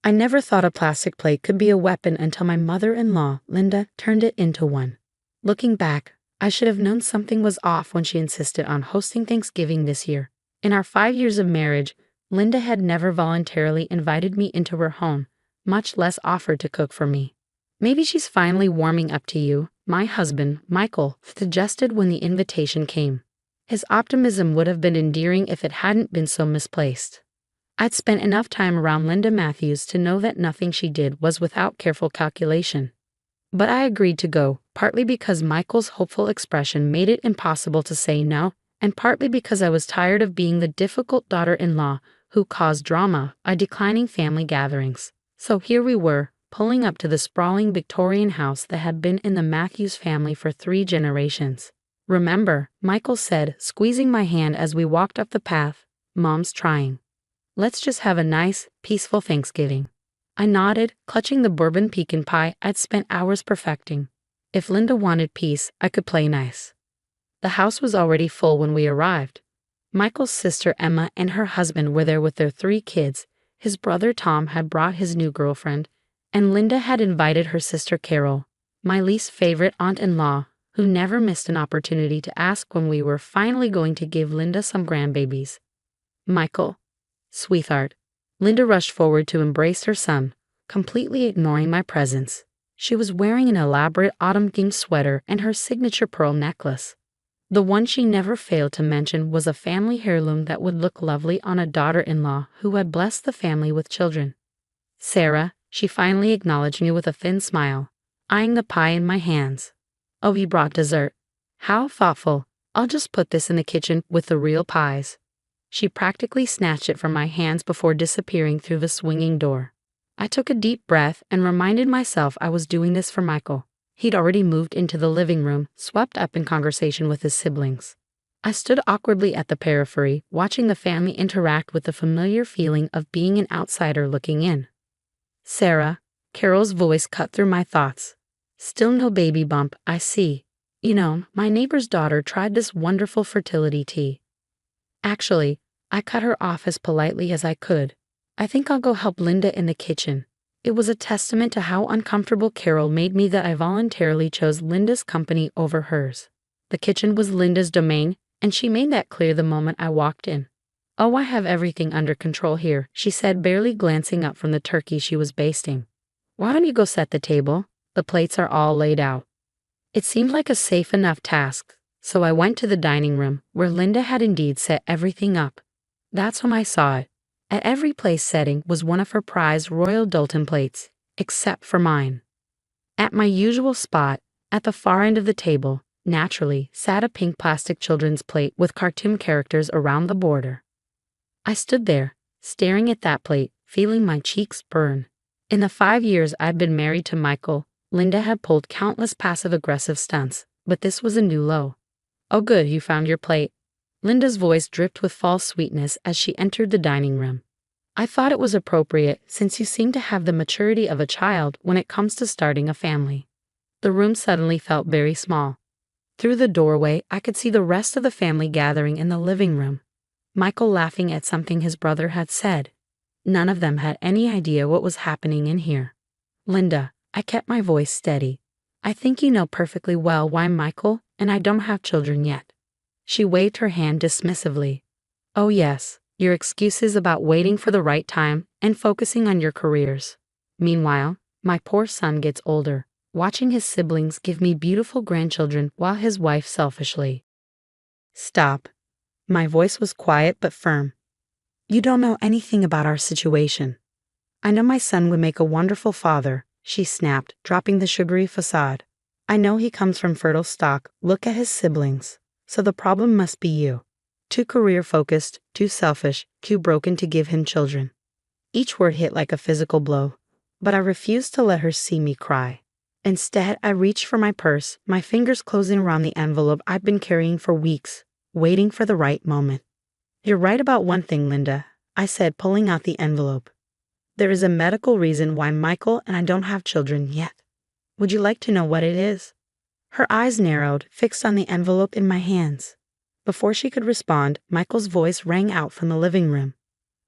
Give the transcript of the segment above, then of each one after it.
I never thought a plastic plate could be a weapon until my mother-in-law, Linda, turned it into one. Looking back, I should have known something was off when she insisted on hosting Thanksgiving this year. In our 5 years of marriage, Linda had never voluntarily invited me into her home, much less offered to cook for me. Maybe she's finally warming up to you, my husband, Michael, suggested when the invitation came. His optimism would have been endearing if it hadn't been so misplaced. I'd spent enough time around Linda Matthews to know that nothing she did was without careful calculation. But I agreed to go, partly because Michael's hopeful expression made it impossible to say no, and partly because I was tired of being the difficult daughter-in-law who caused drama by declining family gatherings. So here we were, pulling up to the sprawling Victorian house that had been in the Matthews family for 3 generations. "Remember," Michael said, squeezing my hand as we walked up the path, "Mom's trying. Let's just have a nice, peaceful Thanksgiving." I nodded, clutching the bourbon pecan pie I'd spent hours perfecting. If Linda wanted peace, I could play nice. The house was already full when we arrived. Michael's sister Emma and her husband were there with their 3 kids, his brother Tom had brought his new girlfriend, and Linda had invited her sister Carol, my least favorite aunt-in-law, who never missed an opportunity to ask when we were finally going to give Linda some grandbabies. "Michael, sweetheart." Linda rushed forward to embrace her son, completely ignoring my presence. She was wearing an elaborate autumn-themed sweater and her signature pearl necklace. The one she never failed to mention was a family heirloom that would look lovely on a daughter-in-law who had blessed the family with children. "Sarah," she finally acknowledged me with a thin smile, eyeing the pie in my hands. "Oh, he brought dessert. How thoughtful. I'll just put this in the kitchen with the real pies." She practically snatched it from my hands before disappearing through the swinging door. I took a deep breath and reminded myself I was doing this for Michael. He'd already moved into the living room, swept up in conversation with his siblings. I stood awkwardly at the periphery, watching the family interact with the familiar feeling of being an outsider looking in. "Sarah," Carol's voice cut through my thoughts. "Still no baby bump, I see. You know, my neighbor's daughter tried this wonderful fertility tea." Actually, I cut her off as politely as I could. "I think I'll go help Linda in the kitchen." It was a testament to how uncomfortable Carol made me that I voluntarily chose Linda's company over hers. The kitchen was Linda's domain, and she made that clear the moment I walked in. "Oh, I have everything under control here," she said, barely glancing up from the turkey she was basting. "Why don't you go set the table? The plates are all laid out." It seemed like a safe enough task, so I went to the dining room, where Linda had indeed set everything up. That's when I saw it. At every place setting was one of her prized Royal Doulton plates, except for mine. At my usual spot, at the far end of the table, naturally, sat a pink plastic children's plate with cartoon characters around the border. I stood there, staring at that plate, feeling my cheeks burn. In the 5 years I'd been married to Michael, Linda had pulled countless passive-aggressive stunts, but this was a new low. "Oh good, you found your plate." Linda's voice dripped with false sweetness as she entered the dining room. "I thought it was appropriate since you seem to have the maturity of a child when it comes to starting a family." The room suddenly felt very small. Through the doorway, I could see the rest of the family gathering in the living room. Michael laughing at something his brother had said. None of them had any idea what was happening in here. "Linda," I kept my voice steady, "I think you know perfectly well why Michael and I don't have children yet." She waved her hand dismissively. "Oh yes, your excuses about waiting for the right time and focusing on your careers. Meanwhile, my poor son gets older, watching his siblings give me beautiful grandchildren while his wife selfishly." "Stop." My voice was quiet but firm. "You don't know anything about our situation." "I know my son would make a wonderful father," she snapped, dropping the sugary facade. "I know he comes from fertile stock. Look at his siblings. So the problem must be you. Too career-focused, too selfish, too broken to give him children." Each word hit like a physical blow, but I refused to let her see me cry. Instead, I reached for my purse, my fingers closing around the envelope I'd been carrying for weeks, waiting for the right moment. "You're right about one thing, Linda," I said, pulling out the envelope. "There is a medical reason why Michael and I don't have children yet. Would you like to know what it is?" Her eyes narrowed, fixed on the envelope in my hands. Before she could respond, Michael's voice rang out from the living room.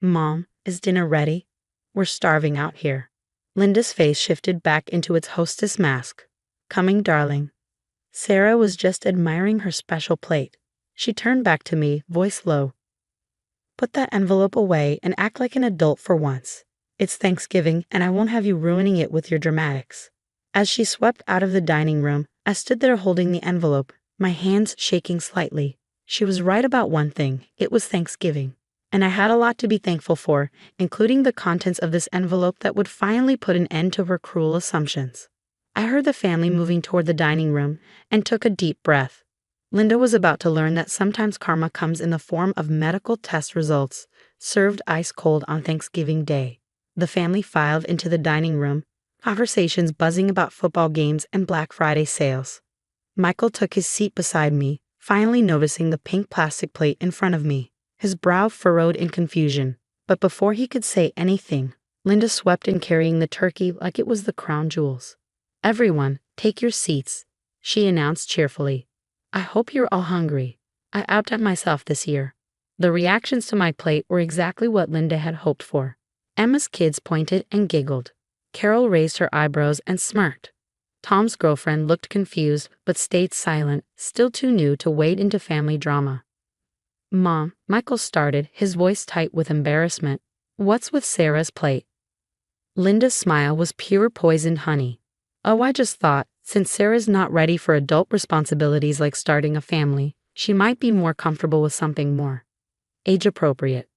"Mom, is dinner ready?" We're starving out here. Linda's face shifted back into its hostess mask. Coming, darling. Sarah was just admiring her special plate. She turned back to me, voice low. Put that envelope away and act like an adult for once. It's Thanksgiving, and I won't have you ruining it with your dramatics. As she swept out of the dining room, I stood there holding the envelope, my hands shaking slightly. She was right about one thing. It was Thanksgiving. And I had a lot to be thankful for, including the contents of this envelope that would finally put an end to her cruel assumptions. I heard the family moving toward the dining room and took a deep breath. Linda was about to learn that sometimes karma comes in the form of medical test results, served ice cold on Thanksgiving Day. The family filed into the dining room, conversations buzzing about football games and Black Friday sales. Michael took his seat beside me, finally noticing the pink plastic plate in front of me. His brow furrowed in confusion. But before he could say anything, Linda swept in carrying the turkey like it was the crown jewels. Everyone, take your seats, she announced cheerfully. I hope you're all hungry. I outdid myself this year. The reactions to my plate were exactly what Linda had hoped for. Emma's kids pointed and giggled. Carol raised her eyebrows and smirked. Tom's girlfriend looked confused but stayed silent, still too new to wade into family drama. Mom, Michael started, his voice tight with embarrassment. What's with Sarah's plate? Linda's smile was pure poisoned honey. Oh, I just thought, since Sarah's not ready for adult responsibilities like starting a family, she might be more comfortable with something more age-appropriate.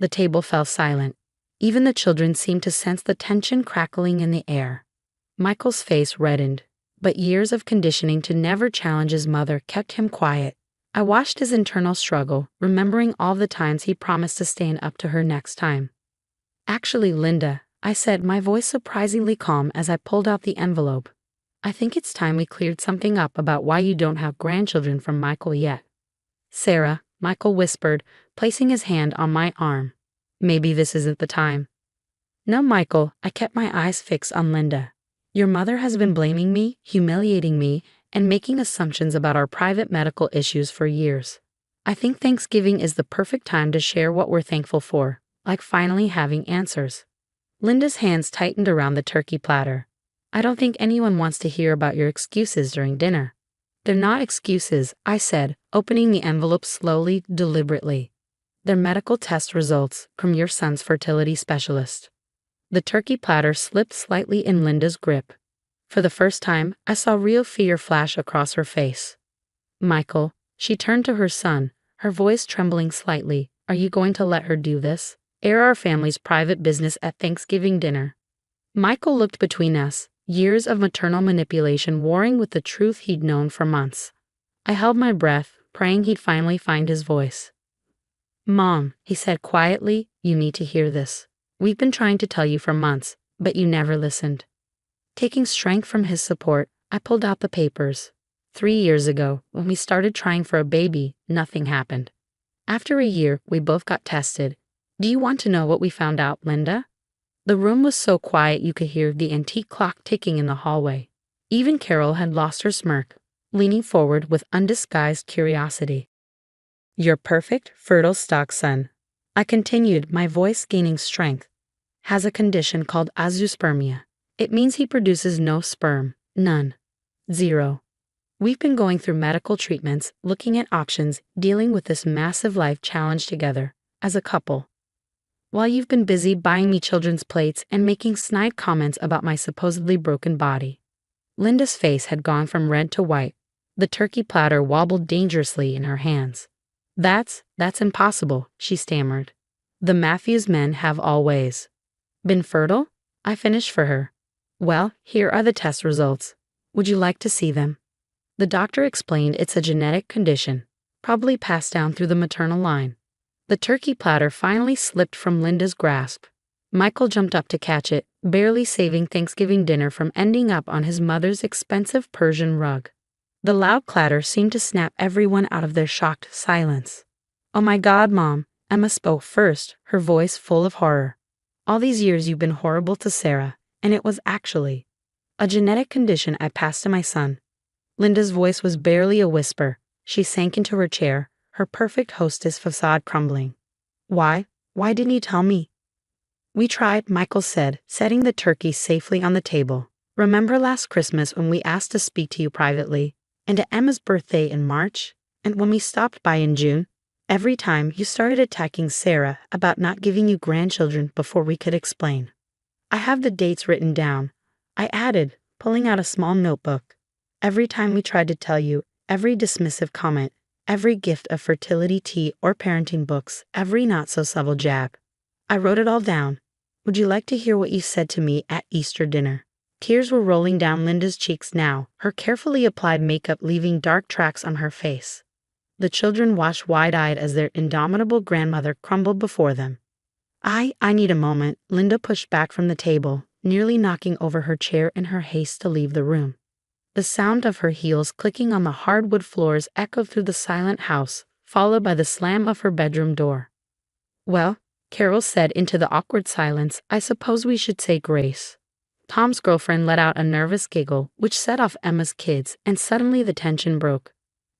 The table fell silent. Even the children seemed to sense the tension crackling in the air. Michael's face reddened, but years of conditioning to never challenge his mother kept him quiet. I watched his internal struggle, remembering all the times he promised to stand up to her next time. Actually, Linda, I said, my voice surprisingly calm as I pulled out the envelope. I think it's time we cleared something up about why you don't have grandchildren from Michael yet. Sarah, Michael whispered, placing his hand on my arm. Maybe this isn't the time. No, Michael, I kept my eyes fixed on Linda. Your mother has been blaming me, humiliating me, and making assumptions about our private medical issues for years. I think Thanksgiving is the perfect time to share what we're thankful for, like finally having answers. Linda's hands tightened around the turkey platter. I don't think anyone wants to hear about your excuses during dinner. They're not excuses, I said, opening the envelope slowly, deliberately. They're medical test results from your son's fertility specialist. The turkey platter slipped slightly in Linda's grip. For the first time, I saw real fear flash across her face. Michael, she turned to her son, her voice trembling slightly. Are you going to let her do this? Air our family's private business at Thanksgiving dinner? Michael looked between us, years of maternal manipulation warring with the truth he'd known for months. I held my breath, praying he'd finally find his voice. Mom, he said quietly, you need to hear this. We've been trying to tell you for months, but you never listened. Taking strength from his support, I pulled out the papers. 3 years ago, when we started trying for a baby, nothing happened. After a year, we both got tested. Do you want to know what we found out, Linda? The room was so quiet you could hear the antique clock ticking in the hallway. Even Carol had lost her smirk, leaning forward with undisguised curiosity. Your perfect, fertile stock son, I continued, my voice gaining strength, has a condition called azoospermia. It means he produces no sperm, none, zero. We've been going through medical treatments, looking at options, dealing with this massive life challenge together, as a couple. While you've been busy buying me children's plates and making snide comments about my supposedly broken body. Linda's face had gone from red to white. The turkey platter wobbled dangerously in her hands. That's impossible, she stammered. The Matthews men have always been fertile? I finished for her. Well, here are the test results. Would you like to see them? The doctor explained it's a genetic condition, probably passed down through the maternal line. The turkey platter finally slipped from Linda's grasp. Michael jumped up to catch it, barely saving Thanksgiving dinner from ending up on his mother's expensive Persian rug. The loud clatter seemed to snap everyone out of their shocked silence. Oh my God, Mom, Emma spoke first, her voice full of horror. All these years you've been horrible to Sarah, and it was actually a genetic condition I passed to my son. Linda's voice was barely a whisper. She sank into her chair, her perfect hostess facade crumbling. Why didn't you tell me? We tried, Michael said, setting the turkey safely on the table. Remember last Christmas when we asked to speak to you privately? And at Emma's birthday in March? And when we stopped by in June? Every time you started attacking Sarah about not giving you grandchildren before we could explain. I have the dates written down, I added, pulling out a small notebook. Every time we tried to tell you, every dismissive comment, every gift of fertility tea or parenting books, every not-so-subtle jab. I wrote it all down. Would you like to hear what you said to me at Easter dinner? Tears were rolling down Linda's cheeks now, her carefully applied makeup leaving dark tracks on her face. The children watched wide-eyed as their indomitable grandmother crumbled before them. I need a moment, Linda pushed back from the table, nearly knocking over her chair in her haste to leave the room. The sound of her heels clicking on the hardwood floors echoed through the silent house, followed by the slam of her bedroom door. Well, Carol said into the awkward silence, I suppose we should say grace. Tom's girlfriend let out a nervous giggle, which set off Emma's kids, and suddenly the tension broke.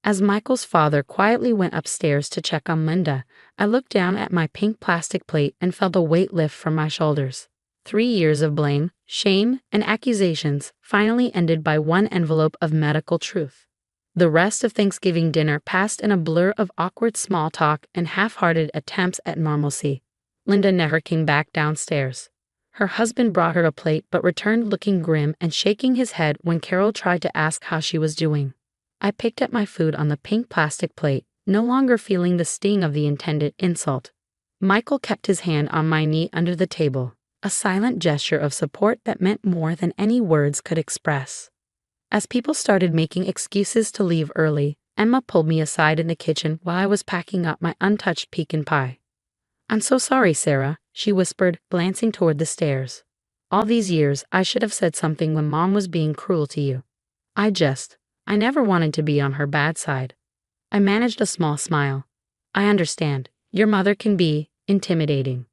As Michael's father quietly went upstairs to check on Linda, I looked down at my pink plastic plate and felt a weight lift from my shoulders. 3 years of blame, shame, and accusations finally ended by one envelope of medical truth. The rest of Thanksgiving dinner passed in a blur of awkward small talk and half-hearted attempts at normalcy. Linda never came back downstairs. Her husband brought her a plate but returned looking grim and shaking his head when Carol tried to ask how she was doing. I picked at my food on the pink plastic plate, no longer feeling the sting of the intended insult. Michael kept his hand on my knee under the table, a silent gesture of support that meant more than any words could express. As people started making excuses to leave early, Emma pulled me aside in the kitchen while I was packing up my untouched pecan pie. I'm so sorry, Sarah, she whispered, glancing toward the stairs. All these years, I should have said something when Mom was being cruel to you. I never wanted to be on her bad side. I managed a small smile. I understand. Your mother can be intimidating.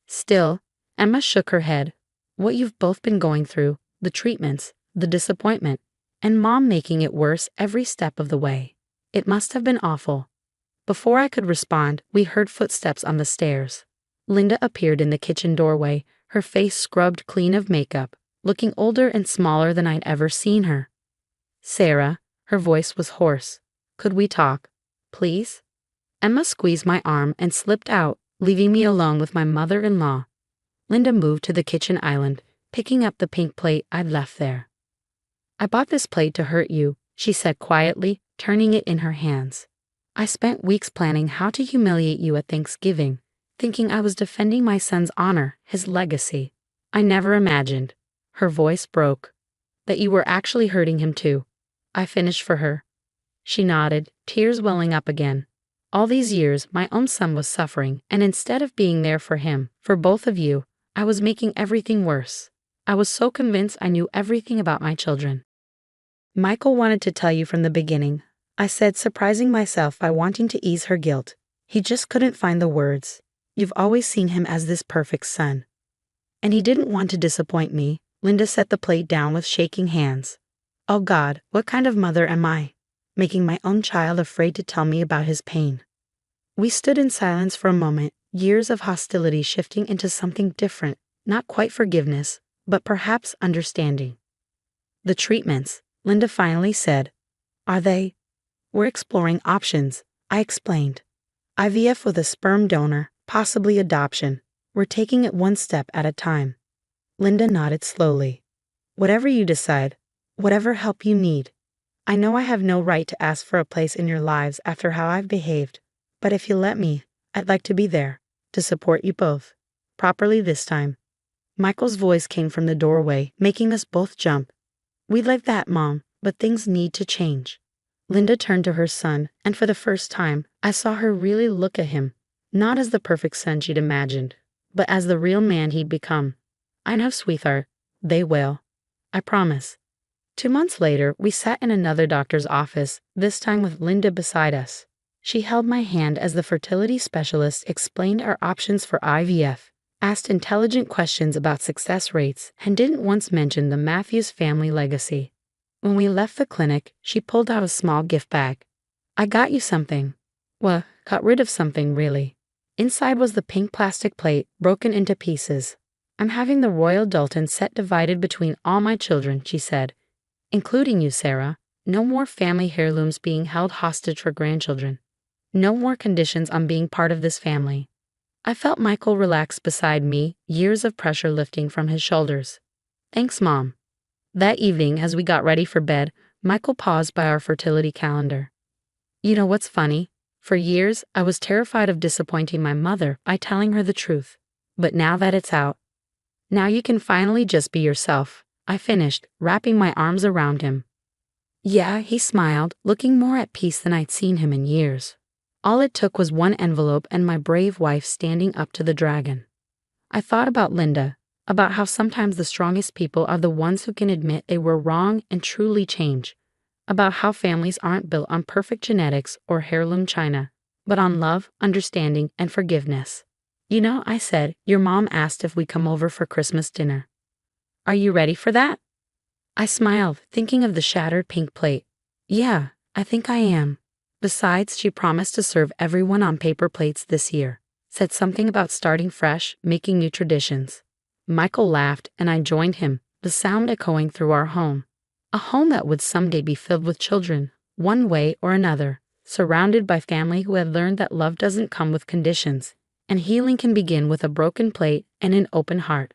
Still, Emma shook her head. What you've both been going through, the treatments, the disappointment, and Mom making it worse every step of the way. It must have been awful. Before I could respond, we heard footsteps on the stairs. Linda appeared in the kitchen doorway, her face scrubbed clean of makeup, looking older and smaller than I'd ever seen her. Sarah, her voice was hoarse. Could we talk, please? Emma squeezed my arm and slipped out, leaving me alone with my mother-in-law. Linda moved to the kitchen island, picking up the pink plate I'd left there. I bought this plate to hurt you, she said quietly, turning it in her hands. I spent weeks planning how to humiliate you at Thanksgiving, thinking I was defending my son's honor, his legacy. I never imagined, her voice broke, that you were actually hurting him too. I finished for her. She nodded, tears welling up again. All these years, my own son was suffering, and instead of being there for him, for both of you, I was making everything worse. I was so convinced I knew everything about my children. Michael wanted to tell you from the beginning, I said, surprising myself by wanting to ease her guilt. He just couldn't find the words. You've always seen him as this perfect son. And he didn't want to disappoint me. Linda set the plate down with shaking hands. Oh God, what kind of mother am I? Making my own child afraid to tell me about his pain. We stood in silence for a moment, years of hostility shifting into something different, not quite forgiveness, but perhaps understanding. The treatments, Linda finally said. Are they? We're exploring options, I explained. IVF with a sperm donor, possibly adoption. We're taking it one step at a time. Linda nodded slowly. Whatever you decide, whatever help you need. I know I have no right to ask for a place in your lives after how I've behaved, but if you let me, I'd like to be there, to support you both. Properly this time. Michael's voice came from the doorway, making us both jump. We like that, Mom, but things need to change. Linda turned to her son, and for the first time, I saw her really look at him, not as the perfect son she'd imagined, but as the real man he'd become. I know, sweetheart. They will. I promise. 2 months later, we sat in another doctor's office, this time with Linda beside us. She held my hand as the fertility specialist explained our options for IVF, asked intelligent questions about success rates, and didn't once mention the Matthews family legacy. When we left the clinic, she pulled out a small gift bag. I got you something. Well, got rid of something, really. Inside was the pink plastic plate, broken into pieces. "I'm having the Royal Dalton set divided between all my children," she said, "including you, Sarah. No more family heirlooms being held hostage for grandchildren. No more conditions on being part of this family." I felt Michael relax beside me, years of pressure lifting from his shoulders. "Thanks, Mom." That evening, as we got ready for bed, Michael paused by our fertility calendar. "You know what's funny? For years, I was terrified of disappointing my mother by telling her the truth. But now that it's out, now you can finally just be yourself," I finished, wrapping my arms around him. "Yeah," he smiled, looking more at peace than I'd seen him in years. All it took was one envelope and my brave wife standing up to the dragon. I thought about Linda, about how sometimes the strongest people are the ones who can admit they were wrong and truly change, about how families aren't built on perfect genetics or heirloom china, but on love, understanding, and forgiveness. "You know," I said, "your mom asked if we come over for Christmas dinner. Are you ready for that?" I smiled, thinking of the shattered pink plate. "Yeah, I think I am." Besides, she promised to serve everyone on paper plates this year. Said something about starting fresh, making new traditions. Michael laughed, and I joined him, the sound echoing through our home. A home that would someday be filled with children, one way or another, surrounded by family who had learned that love doesn't come with conditions, and healing can begin with a broken plate and an open heart.